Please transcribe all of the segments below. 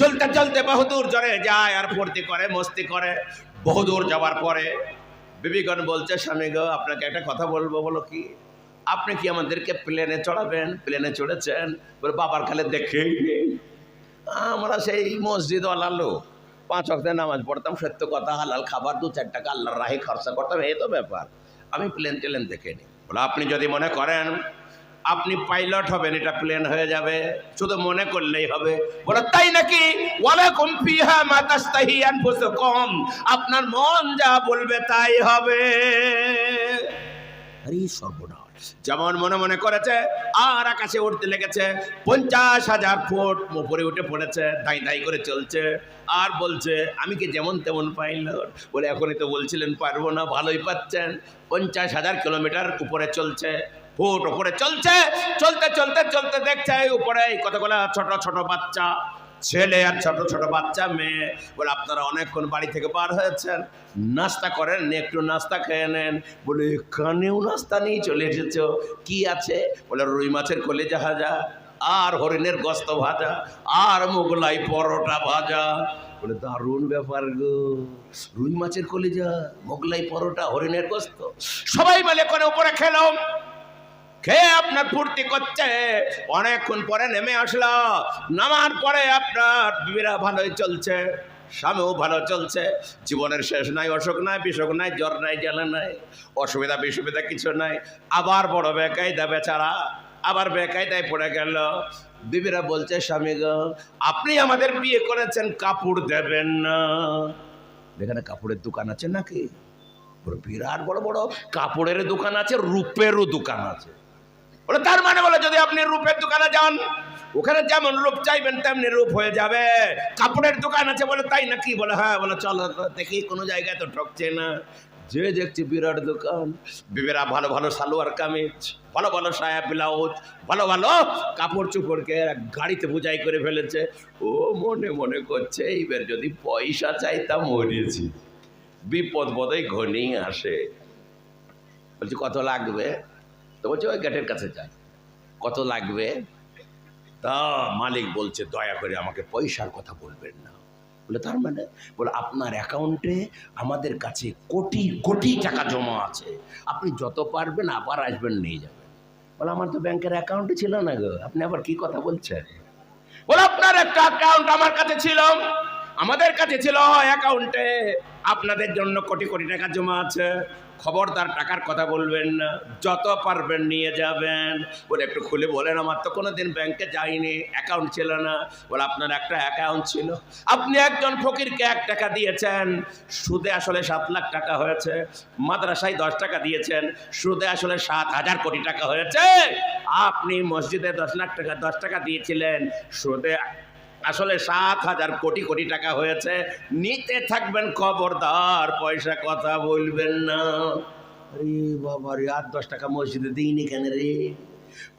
চলতে চলতে বহুদূর জলে যায় আর ফুর্তি করে মস্তি করে। বহুদূর যাওয়ার পরে বিবিগণ বলছে, স্বামী গো আপনাকে একটা কথা বলবো। বলো কি? আপনি কি আমাদেরকে প্লেনে চড়াবেন? প্লেনে চড়েছেন? বলে বাবার খালে দেখেই নেই। আমরা সেই মসজিদ ওয়ালালো 5 ওয়াক্তের নামাজ পড়তাম, সত্য কথা, হালাল খাবার, 2-4 টাকা আল্লাহর রাহে খরচা করতাম, এই তো ব্যাপার। আমি প্লেন টেলেন দেখিনি। বলে আপনি যদি মনে করেন আপনি পাইলট হবেন, এটা প্লেন হয়ে যাবে, শুধু মনে করলেই হবে। বলে তাই নাকি? ওয়ালাকুম ফিহা মা তাশতাহি আনফুসুকুম, আপনার মন যা বলবে তাই হবে। আরে সর্বনাশ! যেমন মনে মনে করেছে আর আকাশে উঠতে লেগেছে। 50,000 ফুট উপরে উঠে পড়েছে, দাই দাই করে চলছে আর বলছে আমি কি যেমন তেমন পাইলট? বলে এখনই তো বলছিলেন পারবো না, ভালোই পাচ্ছেন। 50,000 কিলোমিটার উপরে চলছে, ফুট উপরে চলছে। চলতে চলতে চলতে দেখছে উপরে কতগুলো ছোট ছোট বাচ্চা ছেলে আর ছোট ছোট বাচ্চা মেয়ে। বলে আপনারা অনেকক্ষণ বাড়ি থেকে বার হয়েছেন, নাস্তা করেন, একটু নাস্তা খেয়ে নেন। বলে এখানেও নাস্তা নিয়ে চলে এসেছো? কি আছে? বলে রুই মাছের কলিজা ভাজা আর হরিণের গোস্ত ভাজা আর মোগলাই পরোটা ভাজা। বলে দারুণ ব্যাপার গো, রুই মাছের কলিজা, মোগলাই পরোটা, হরিণের গোস্ত, সবাই মিলে করে উপরে খেলাম। খেয়ে আপনার ফুর্তি করছে। অনেকক্ষণ পরে নেমে আসলো। নামার পরে আপনার বিবিরা ভালোই চলছে, স্বামীও ভালো চলছে, জীবনের শেষ নাই, অসুখ নাই, বিসুখ নাই, জ্বর নাই, জ্বালা নাই, অসুবিধা বিসুবিধা কিছু নাই। আবার বড় বেকায়দা বেচারা, আবার বেকায়দায় পড়ে গেল। বিবিরা বলছে, স্বামী গো আপনি আমাদের বিয়ে করেছেন, কাপড় দেবেন না? এখানে কাপড়ের দোকান আছে নাকি? বিরাট বড় বড় কাপড়ের দোকান আছে, রূপেরও দোকান আছে। বলে তার মানে বলে যদি আপনি রূপের দোকানে যান, ওখানে যেমন রূপ চাইবেন তেমনি রূপ হয়ে যাবে। কাপড়ের দোকান আছে? বলে তাই নাকি? বলে হ্যাঁ। বলে চলো দেখি, কোনো জায়গায় তো ঠকছে না। যে দেখছি বিরাট দোকান, বিবেরা ভালো ভালো সালোয়ার কামিজ, ভালো ভালো সায়া ব্লাউজ, ভালো ভালো কাপড় চোপড়কে গাড়িতে বোঝাই করে ফেলেছে। ও মনে মনে করছে এইবার যদি পয়সা চাইতাম মরেছি, বিপদ বোধহয় ঘনিয়ে আসে। বলছি কত লাগবে? তো বলছে ওই গেটের কাছে যাই। কত লাগবে? তা মালিক বলছে দয়া করে আমাকে পয়সার কথা বলবেন না। বলে তার মানে? বলে আপনার অ্যাকাউন্টে আমাদের কাছে কোটি কোটি টাকা জমা আছে, আপনি যত পারবেন আবার আসবেন নিয়ে যাবেন। বলে আমার তো ব্যাংকের অ্যাকাউন্টে ছিল না গো, আপনি আবার কি কথা বলছেন? বলে আপনার একটা অ্যাকাউন্ট আমার কাছে ছিল, আমাদের কাছে ছিল অ্যাকাউন্টে আপনাদের জন্য কোটি কোটি টাকা জমা আছে। খবরদার টাকার কথা বলবেন না, যত পারবেন নিয়ে যাবেন। বলে একটু খুলে বলেন, আমার তো কোনোদিন ব্যাংকে যাইনি, অ্যাকাউন্ট ছিল না। বলে আপনার একটা অ্যাকাউন্ট ছিল, আপনি একজন ফকিরকে 1 টাকা দিয়েছেন, সুদে আসলে 7 লাখ টাকা হয়েছে। মাদ্রাসায় 10 টাকা দিয়েছেন, সুদে আসলে 7,000 কোটি টাকা হয়েছে। আপনি মসজিদে 10 টাকা দিয়েছিলেন, সুদে আসলে 7,000 কোটি কোটি টাকা হয়েছে। নিতে থাকবেন, খবরদার পয়সা কথা বলবেন না। আরে বাবা রে, 8-10 টাকা মসজিদে দিইনি কেন রে?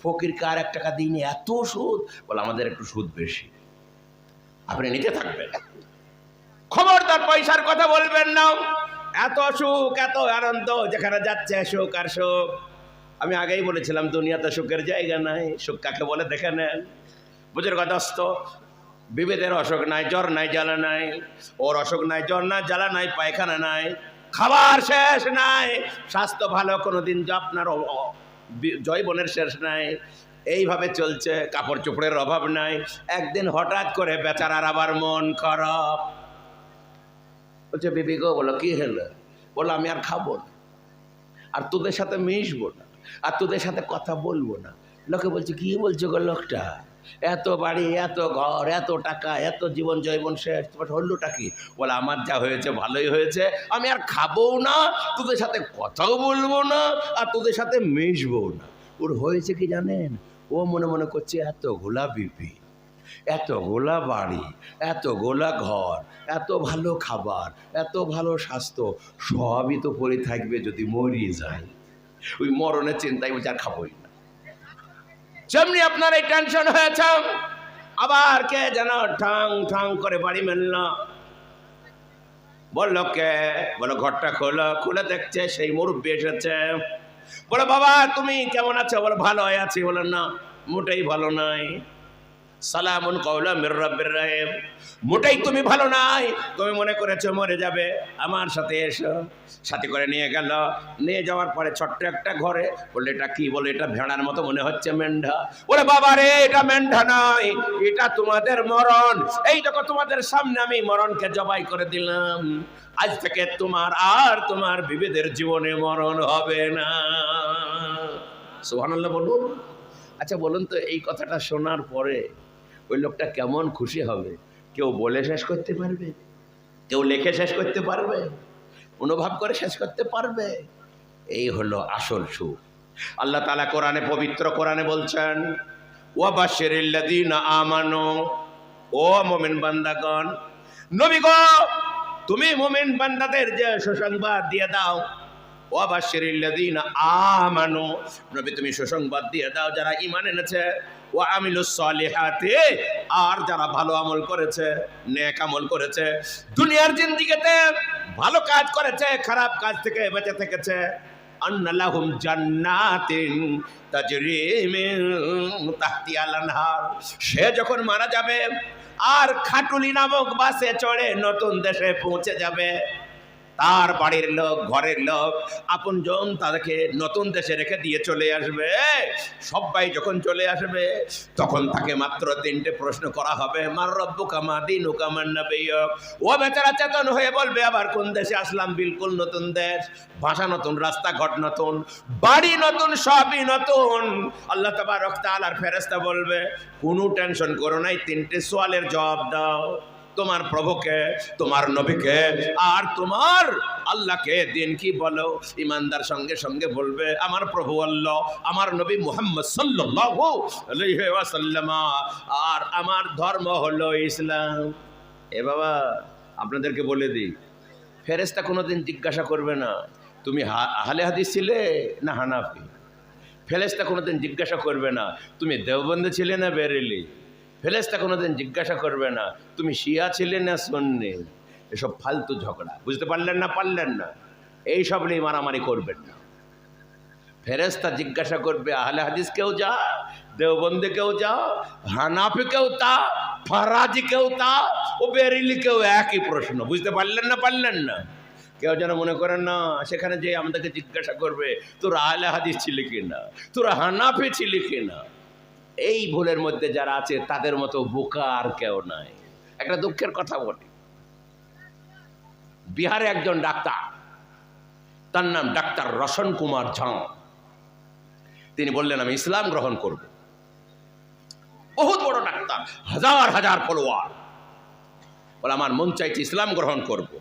ফকিরকে আর 1 টাকা দিইনি, এত সুদ? বলে আমাদের একটু সুদ বেশি, আপনি নিতে থাকবেন, খবরদার পয়সার কথা বলবেন না। এত সুখ, এত আনন্দ, যেখানে যাচ্ছে সুখ আর সুখ। আমি আগেই বলেছিলাম দুনিয়াতে সুখের জায়গা নাই। সুখ কাকে বলে দেখে নেন। বুঝের দোস্ত, বিবেদের অসুখ নাই, জ্বর নাই, জ্বালা নাই। ওর অসুখ নাই, জ্বর নাই, জ্বালা নাই, পায়খানা নাই, খাবার শেষ নাই, স্বাস্থ্য ভালো, কোনোদিন আপনার জৈবনের শেষ নাই। এইভাবে চলছে, কাপড় চোপড়ের অভাব নাই। একদিন হঠাৎ করে বেচারার আবার মন খারাপ। বলছে বিবি গো, বলো কি হলো? বলো আমি আর খাবো না, আর তোদের সাথে মিশবো না, আর তোদের সাথে কথা বলবো না। লোকে বলছে কি বলছো গো লোকটা, এত বাড়ি, এত ঘর, এত টাকা, এত জীবন জৈবন শেষ, তোমার হল্লোটা কি? বলে আমার যা হয়েছে ভালোই হয়েছে, আমি আর খাবও না, তোদের সাথে কথাও বলবো না, আর তোদের সাথে মিশবো না। ওর হয়েছে কি জানেন? ও মনে মনে করছে এত গোলা বিপি, এত গোলা বাড়ি, এত গোলা ঘর, এত ভালো খাবার, এত ভালো স্বাস্থ্য, সবই তো পড়ে থাকবে যদি মরিয়ে যায়। ওই মরণের চিন্তায় বলছে আর খাবোই না। যেমনি আপনার এই টেনশন হয়েছে, আবার কে যেন ঠাং ঠাং করে বাড়ি মেলল। বললো কে? বলো ঘরটা খোলো। খুলে দেখছে সেই মুরব্বী এসেছে। বলো বাবা তুমি কেমন আছো? বলো ভালো আছি। বলো না, মোটেই ভালো নাই। সালামুন কাওলাম মির রাব্বির রহিম। মোটেই তুমি ভালো নাই, তুমি মনে করেছো মরে যাবে, আমার সাথে এসো। সাথে করে নিয়ে গেল, নিয়ে যাওয়ার পরে ছোট্ট একটা ঘরে বললে, এটা কি? বলে, এটা ভেড়ার মতো মনে হচ্ছে, মেন্ঢা। বলে, বাবা রে, এটা মেন্ঢা নয়, এটা তোমাদের মরণ। এই দেখো, তোমাদের সামনে আমি মরণকে জবাই করে দিলাম। আজ থেকে তোমার আর তোমার বিবিদের জীবনে মরণ হবে না। সুবহানাল্লাহ বলুন। আচ্ছা বলুন তো, এই কথাটা শোনার পরে ওই লোকটা কেমন খুশি হবে? কেউ বলে শেষ করতে পারবে? কেউ লেখে শেষ করতে পারবে? অনুভব করে শেষ করতে পারবে? এই হলো আসল সুখ। আল্লাহ তাআলা কোরআনে, পবিত্র কোরআনে বলছেন, ওয়াবাশশিরিল্লাযীনা আমানু, ও মুমিন বান্দাগণ, নবী গো তুমি মুমিন বান্দাদের যে সুসংবাদ দিয়ে দাও। ওয়াবাশশিরিল্লাযীনা আমানু, নবী তুমি সুসংবাদ দিয়ে দাও যারা ঈমান এনেছে। ওয়া আমিলুস সলিহাতি, আর যারা ভালো আমল করেছে, নেক আমল করেছে, দুনিয়ার জিন্দেগিতে ভালো কাজ করেছে, খারাপ কাজ থেকে বেঁচে থেকেছে। আন্না লাহুম জান্নাতিন তাজরি মিন তাহতিহাল আনহার, সে যখন মারা যাবে আর খাটুলি নামক বাসে চড়ে নতুন দেশে পৌঁছে যাবে, তার বাড়ির লোক, ঘরের লোক, আপনজন তাদেরকে নতুন দেশে রেখে দিয়ে চলে আসবে। সবাই যখন চলে আসবে তখন তাকে মাত্র 3টে প্রশ্ন করা হবে, মার রব্বুকা মা দীনুকা মান নাবিয়্যুক। ও বেচারা চেতন হয়ে বলবে, আবার কোন দেশে আসলাম? বিলকুল নতুন দেশ, ভাষা নতুন, রাস্তাঘাট নতুন, বাড়ি নতুন, সবই নতুন। আল্লাহ তাবারক তাআলার ফেরেশতা বলবে, কোনো টেনশন করো নাই, 3টে সওয়ালের জবাব দাও। তোমার প্রভুকে, তোমার নবীকে আর তোমার আল্লাহকে দিন কি বলো? ইমানদার সঙ্গে সঙ্গে বলবে, আমার প্রভু আল্লাহ, আমার নবী মুহাম্মদ সাল্লাল্লাহু আলাইহি ওয়াসাল্লাম, আর আমার ধর্ম হলো ইসলাম। এ বাবা, আপনাদেরকে বলে দিই, ফেরেশতা কোনোদিন জিজ্ঞাসা করবে না তুমি আহলে হাদিস ছিলে না হানাফি। ফেরেশতা কোনোদিন জিজ্ঞাসা করবে না তুমি দেওবন্দি ছিলে না বেরেলি। ফেরেশতা কোনোদিন জিজ্ঞাসা করবে না তুমি শিয়া ছিলে না সুন্নি। এসব ফালতু ঝগড়া, বুঝতে পারলেন না? পারলেন না? এইসব নিয়ে মারামারি করবেন না। ফেরেশতা জিজ্ঞাসা করবে, আহলে হাদিস কেউ যা, দেওবন্দি কেউ যা, হানাফি কেউ তা, ফারাজি কেউ তা, ও বেরেলি কেউ, একই প্রশ্ন। বুঝতে পারলেন না? পারলেন না? কেউ যেন মনে করেন না সেখানে যে আমাদেরকে জিজ্ঞাসা করবে তোরা আহলে হাদিস ছিলি কিনা, তোরা হানাফি ছিলি কিনা। এই ভুলের মধ্যে যারা আছে তাদের মতো বোকা আর কেউ নাই। একটা দুঃখের কথা বলি, বিহারে একজন ডাক্তার, তার নাম ডাক্তার রোশন কুমার ঝা। তিনি বললেন আমি ইসলাম গ্রহণ করব। বহুত বড় ডাক্তার, হাজার হাজার ফলোয়ার, বলে আমার মন চাইছে ইসলাম গ্রহণ করব।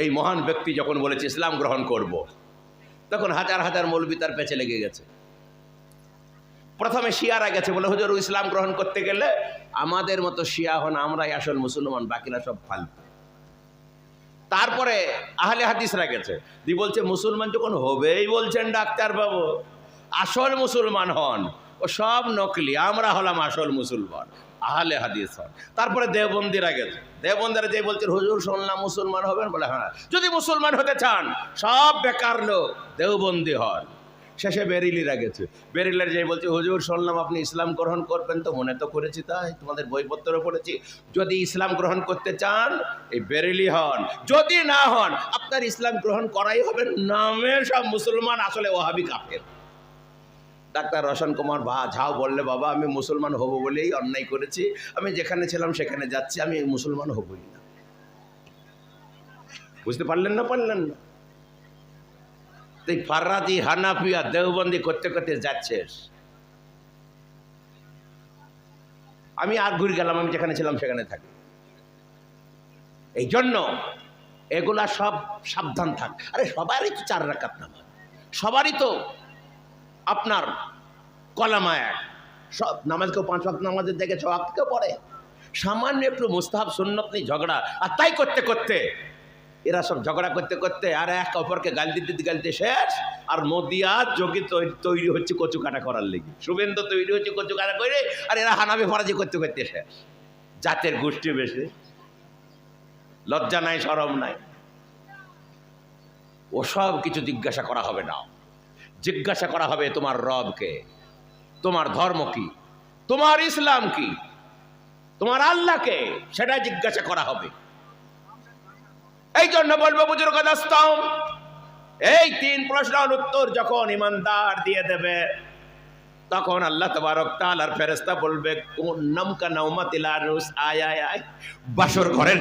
এই মহান ব্যক্তি যখন বলেছে ইসলাম গ্রহণ করব, তখন হাজার হাজার মৌলবি তার পেছে লেগে গেছে। প্রথমে শিয়ারা গেছে, বলে হুজুর ইসলাম গ্রহণ করতে গেলে আমাদের মতো শিয়া হন, আমরাই আসল মুসলমান, বাকিরা সব ফালতু। তারপরে আহলে হাদিসরা গেছে, দি বলছে মুসলমান যখন হবেই বলছেন ডাক্তার বাবু, আসল মুসলমান হন, ও সব নকলি, আমরা হলাম আসল মুসলমান, আহলে হাদিস হন। তারপরে দেওবন্দিরা গেছে, দেওবন্দিরা যে বলছেন হুজুর শুনলাম মুসলমান হবেন, বলে হ্যাঁ, যদি মুসলমান হতে চান সব বেকার লোক, দেওবন্দি হন। শেষে বেরিলিরা গেছে, বেরিলার যে বলছে হুজুর শুনলাম আপনি ইসলাম গ্রহণ করবেন, তো মনে তো করেছি তাই, তোমাদের বইপত্র পড়েছি, যদি ইসলাম গ্রহণ করতে চান এই বেরিলি হন, যদি না হন আপনার ইসলাম গ্রহণ করাই হবে, নামে সব মুসলমান, আসলে ওহাবি কাফের। ডাক্তার রোশন কুমার ঝাও বললে, বাবা আমি মুসলমান হব বলেই অন্যায় করেছি, আমি যেখানে ছিলাম সেখানে যাচ্ছি, আমি মুসলমান হবই না। বুঝতে পারলেন না? পারলেন না? ফারাজি, হানাফিয়া, দেওবন্দি করতে করতে যাচ্ছে। আমি আর ঘুরে গেলাম, আমি যেখানে ছিলাম সেখানে থাকি। এই জন্য এগুলা সব সাবধান থাক। আরে সবারই তো 4 রাকাত নামাজ, সবারই তো আপনার কলামা এক, সব নামাজ কেউ 5 ওয়াক্ত নামাজের দেখে 6 ওয়াক্ত কেউ পড়ে, সামান্য একটু মুস্তাহাব সুন্নত নিয়ে ঝগড়া, আর তাই করতে করতে এরা সব ঝগড়া করতে করতে আর এক অপরকে গাল দিতে গালতে শেষ। আর মোদি আর যোগী তৈরি হচ্ছে কচু কাটা করার লেগে, শুভেন্দু তৈরি হচ্ছে কচু কাটা করে, আর এরা হানাফি ফরাজি করতে করতে শেষ। জাতের গোষ্ঠী বেশি, লজ্জা নাই, শরম নাই। ওসব কিছু জিজ্ঞাসা করা হবে না, জিজ্ঞাসা করা হবে তোমার রবকে, তোমার ধর্ম কি, তোমার ইসলাম কি, তোমার আল্লাহকে সেটা জিজ্ঞাসা করা হবে। এই জন্য বলবো বুজুর্গ দোস্তম, এই 3 প্রশ্নের উত্তর যখন ইমানদার দিয়ে দেবে, তখন আল্লাহ তাবারক তাআলার ফেরেশতা বলবে, কোন নামকা নাওমাতিল আরুস, আয় আয় আয়, বাসর ঘরের